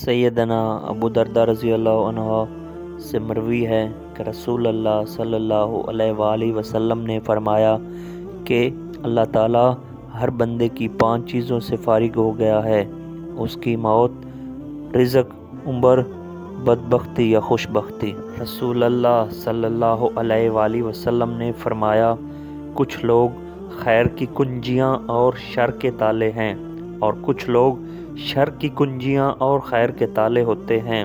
सैयदना अबू दरदा रज़ी अल्लाह अन्हु से मरवी है कि रसूल अल्लाह सल्लल्लाहु अलैहि वसल्लम ने फरमाया कि अल्लाह ताला हर बंदे की 5 चीज़ों से फारिग हो गया है: उसकी मौत, रिज़्क, उम्र, बदबख्ती या खुशबख्ती। रसूल अल्लाह सल्लल्लाहु अलैहि वसल्लम ने फरमाया, कुछ लोग खैर की कुंजियाँ और शर के ताले हैं, और कुछ लोग शर की कुंजियाँ और खैर के ताले होते हैं।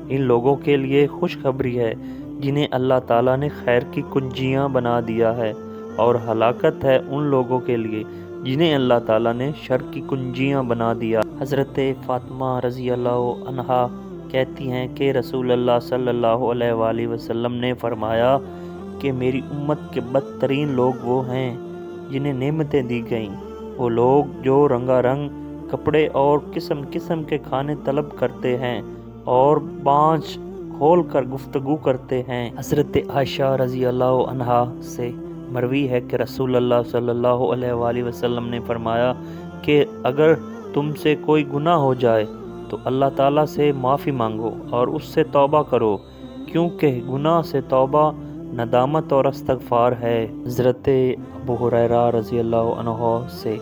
इन लोगों के लिए खुशखबरी है जिन्हें अल्लाह ताला ने खैर की कुंजियाँ बना दिया है, और हलाकत है उन लोगों के लिए जिन्हें अल्लाह ताला ने शर की कुंजियाँ बना दिया। हज़रत फ़ातिमा रज़ी अल्लाह अन्हा कहती हैं कि रसूल अल्लाह सल्लल्लाहु अलैहि वसल्लम ने फरमाया कि मेरी उम्मत के बदतरीन लोग वो हैं जिन्हें नेमतें दी गईं, वो लोग जो रंगारंग कपड़े और किस्म किस्म के खाने तलब करते हैं और बाँझ खोल कर गुफ्तगू करते हैं। हज़रत आयशा रज़ी अल्लाह अन्हा से मरवी है कि रसूल अल्लाह सल्लल्लाहु अलैहि वसल्लम ने फरमाया कि अगर तुमसे कोई गुनाह हो जाए तो अल्लाह ताला से माफ़ी मांगो और उससे तौबा करो, क्योंकि गुनाह से तौबा नदामत और इस्तग़फ़ार है। हज़रत अबू हुरैरा रज़ी अल्लाह अन्हु से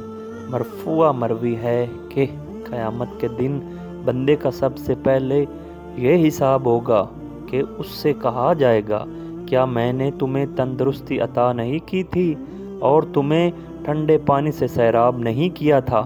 मरफ़ूआ मरवी है कि क़यामत के दिन बंदे का सबसे पहले ये हिसाब होगा कि उससे कहा जाएगा, क्या मैंने तुम्हें तंदुरुस्ती अता नहीं की थी और तुम्हें ठंडे पानी से सैराब नहीं किया था?